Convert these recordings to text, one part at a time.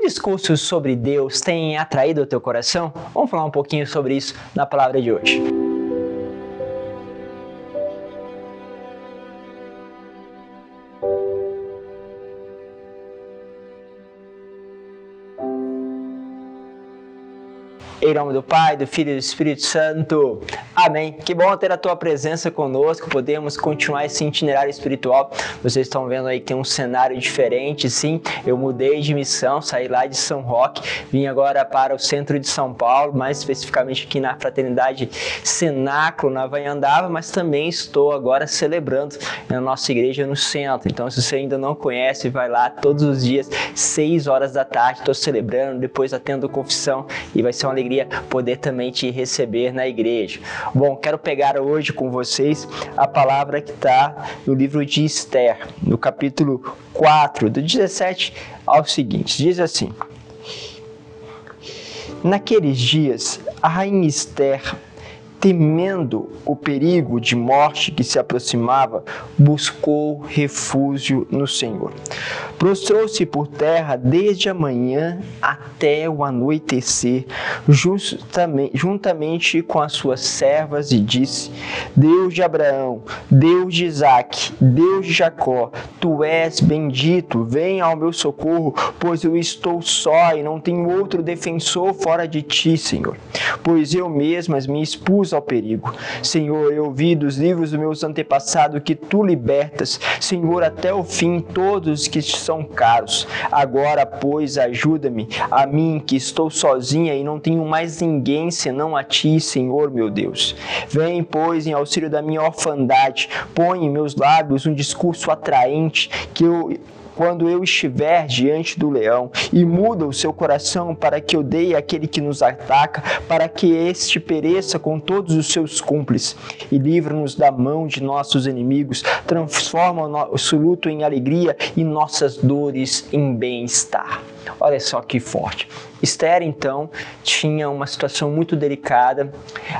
discursos sobre Deus têm atraído o teu coração? Vamos falar um pouquinho sobre isso na palavra de hoje. Em nome do Pai, do Filho e do Espírito Santo. Amém. Que bom ter a tua presença conosco, podemos continuar esse itinerário espiritual. Vocês estão vendo aí que tem um cenário diferente, sim. Eu mudei de missão, saí lá de São Roque, vim agora para o centro de São Paulo, mais especificamente aqui na Fraternidade Cenáculo, na Vanhandava, mas também estou agora celebrando na nossa igreja no centro. Então, se você ainda não conhece, vai lá todos os dias, 6 horas da tarde, estou celebrando, depois atendo confissão e vai ser uma alegria poder também te receber na igreja. Bom, quero pegar hoje com vocês a palavra que está no livro de Esther, no capítulo 4, do 17 ao seguinte, diz assim: Naqueles dias, a rainha Esther, temendo o perigo de morte que se aproximava, buscou refúgio no Senhor. Prostrou-se por terra desde a manhã até o anoitecer, juntamente com as suas servas, e disse: Deus de Abraão, Deus de Isaque, Deus de Jacó, tu és bendito, vem ao meu socorro, pois eu estou só e não tenho outro defensor fora de ti, Senhor. Pois eu mesmas me expus ao perigo. Senhor, eu vi dos livros dos meus antepassados que tu libertas, Senhor, até o fim todos que são caros. Agora, pois, ajuda-me, a mim que estou sozinha e não tenho mais ninguém senão a ti, Senhor, meu Deus. Vem, pois, em auxílio da minha orfandade, põe em meus lábios um discurso atraente quando eu estiver diante do leão, e muda o seu coração para que odeie aquele que nos ataca, para que este pereça com todos os seus cúmplices, e livra-nos da mão de nossos inimigos, transforma o nosso luto em alegria e nossas dores em bem-estar. Olha só que forte. Esther, então, tinha uma situação muito delicada.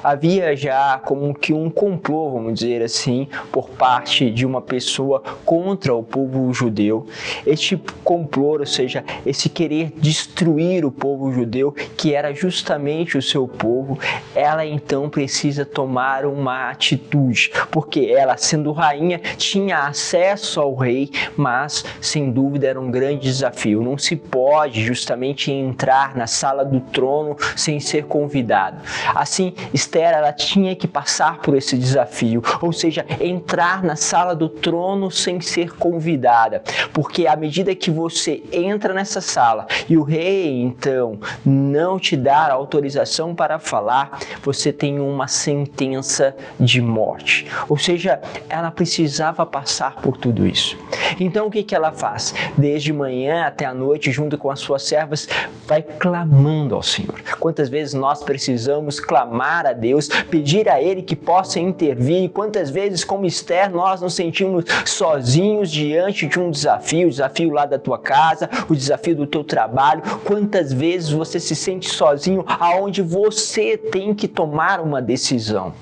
Havia já como que um complô, vamos dizer assim, por parte de uma pessoa contra o povo judeu. Este complô, ou seja, esse querer destruir o povo judeu, que era justamente o seu povo, ela então precisa tomar uma atitude, porque ela, sendo rainha, tinha acesso ao rei, mas, sem dúvida, era um grande desafio. Não se pode justamente entrar na sala do trono sem ser convidado. Assim, Esther, ela tinha que passar por esse desafio, ou seja, entrar na sala do trono sem ser convidada, porque à medida que você entra nessa sala e o rei, então, não te dá autorização para falar, você tem uma sentença de morte. Ou seja, ela precisava passar por tudo isso. Então, o que ela faz? Desde manhã até a noite, junto com as suas servas, vai clamando ao Senhor. Quantas vezes nós precisamos clamar a Deus, pedir a Ele que possa intervir? Quantas vezes, como Esther, nós nos sentimos sozinhos diante de um desafio, o desafio lá da tua casa, o desafio do teu trabalho? Quantas vezes você se sente sozinho, aonde você tem que tomar uma decisão?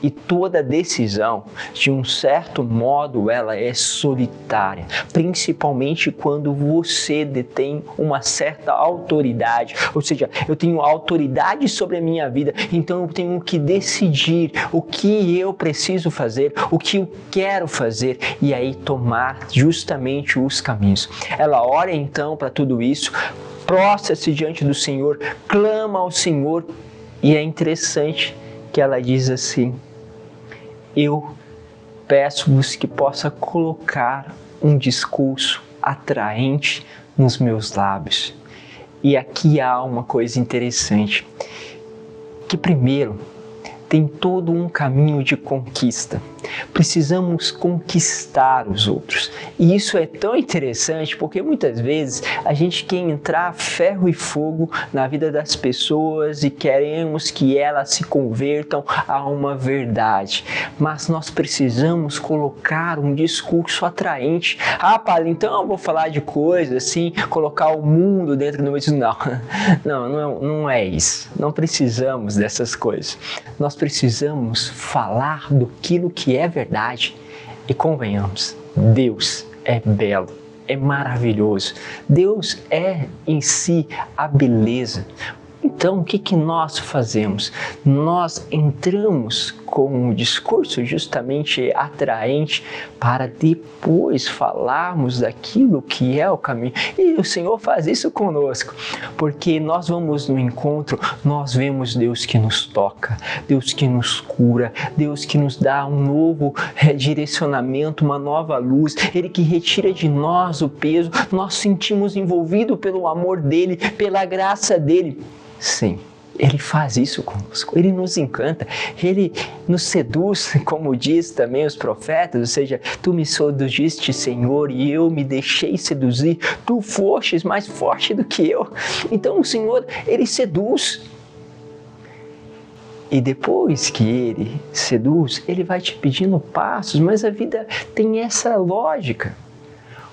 E toda decisão, de um certo modo, ela é solitária, principalmente quando você detém uma certa autoridade, ou seja, eu tenho autoridade sobre a minha vida, então eu tenho que decidir o que eu preciso fazer, o que eu quero fazer, e aí tomar justamente os caminhos. Ela ora então para tudo isso, prostra-se diante do Senhor, clama ao Senhor, e é interessante que ela diz assim: eu peço-vos que possa colocar um discurso atraente nos meus lábios. E aqui há uma coisa interessante, que primeiro tem todo um caminho de conquista. Precisamos conquistar os outros. E isso é tão interessante porque muitas vezes a gente quer entrar ferro e fogo na vida das pessoas e queremos que elas se convertam a uma verdade. Mas nós precisamos colocar um discurso atraente. Ah, padre, então eu vou falar de coisas assim, colocar o mundo dentro do meu... Não é isso. Não precisamos dessas coisas. Nós precisamos falar daquilo que é verdade. E convenhamos, Deus é belo. é maravilhoso. Deus é em si a beleza. Então, o que nós fazemos? Nós entramos com um discurso justamente atraente para depois falarmos daquilo que é o caminho. E o Senhor faz isso conosco, porque nós vamos no encontro, nós vemos Deus que nos toca, Deus que nos cura, Deus que nos dá um novo direcionamento, uma nova luz, Ele que retira de nós o peso, nós sentimos envolvido pelo amor dEle, pela graça dEle. Sim, Ele faz isso conosco, Ele nos encanta, Ele nos seduz, como diz também os profetas, ou seja, Tu me seduziste, Senhor, e eu me deixei seduzir, Tu fostes mais forte do que eu. Então o Senhor, Ele seduz. E depois que Ele seduz, Ele vai te pedindo passos, mas a vida tem essa lógica.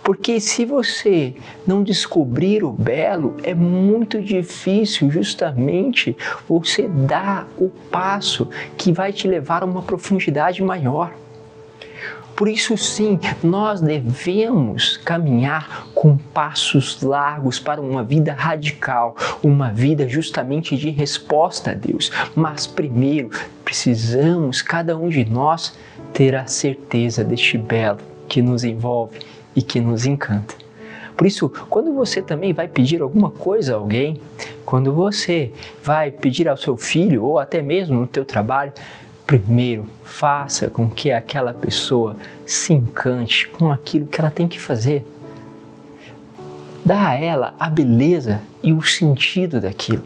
Porque se você não descobrir o belo, é muito difícil justamente você dar o passo que vai te levar a uma profundidade maior. Por isso sim, nós devemos caminhar com passos largos para uma vida radical, uma vida justamente de resposta a Deus. Mas primeiro, precisamos, cada um de nós, ter a certeza deste belo que nos envolve e que nos encanta. Por isso, quando você também vai pedir alguma coisa a alguém, quando você vai pedir ao seu filho ou até mesmo no teu trabalho, primeiro faça com que aquela pessoa se encante com aquilo que ela tem que fazer. Dá a ela a beleza e o sentido daquilo.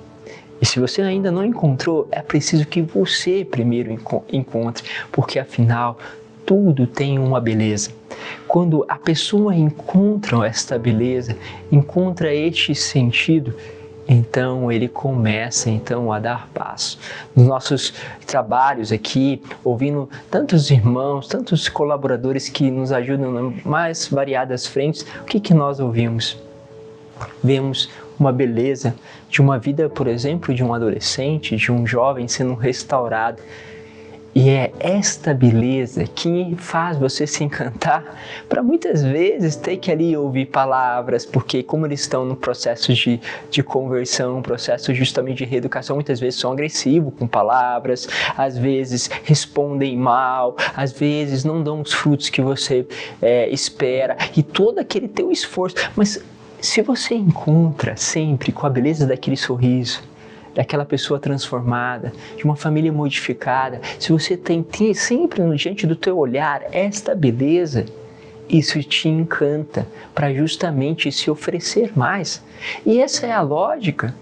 E se você ainda não encontrou, é preciso que você primeiro encontre, porque afinal tudo tem uma beleza. Quando a pessoa encontra esta beleza, encontra este sentido, então ele começa a dar passo. Nos nossos trabalhos aqui, ouvindo tantos irmãos, tantos colaboradores que nos ajudam nas mais variadas frentes, o que nós ouvimos? Vemos uma beleza de uma vida, por exemplo, de um adolescente, de um jovem sendo restaurado. E é esta beleza que faz você se encantar para muitas vezes ter que ali ouvir palavras, porque como eles estão no processo de conversão, processo justamente de reeducação, muitas vezes são agressivos com palavras, às vezes respondem mal, às vezes não dão os frutos que você espera e todo aquele teu esforço. Mas se você encontra sempre com a beleza daquele sorriso, daquela pessoa transformada, de uma família modificada, se você tem sempre diante do teu olhar esta beleza, isso te encanta para justamente se oferecer mais. E essa é a lógica,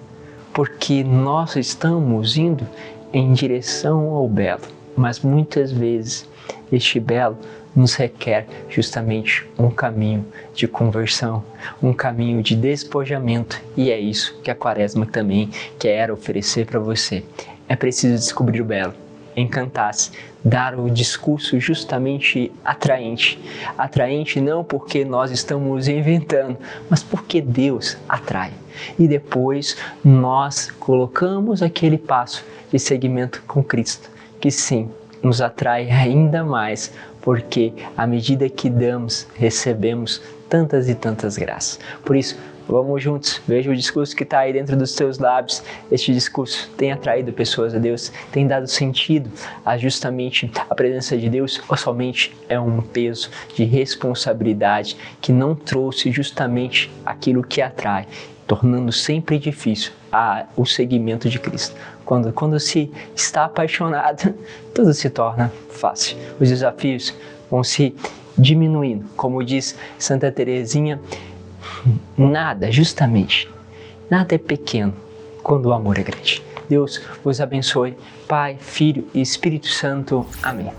porque nós estamos indo em direção ao belo, mas muitas vezes este belo nos requer justamente um caminho de conversão, um caminho de despojamento, e é isso que a Quaresma também quer oferecer para você. É preciso descobrir o belo, encantar-se, dar o discurso justamente atraente. Atraente não porque nós estamos inventando, mas porque Deus atrai. E depois nós colocamos aquele passo de seguimento com Cristo, que sim, nos atrai ainda mais, porque à medida que damos, recebemos tantas e tantas graças. Por isso, vamos juntos, veja o discurso que está aí dentro dos teus lábios. Este discurso tem atraído pessoas a Deus, tem dado sentido a justamente a presença de Deus, ou somente é um peso de responsabilidade que não trouxe justamente aquilo que atrai, tornando sempre difícil o seguimento de Cristo. Quando se está apaixonado, tudo se torna fácil. Os desafios vão se diminuindo. Como diz Santa Teresinha, nada é pequeno quando o amor é grande. Deus vos abençoe, Pai, Filho e Espírito Santo. Amém.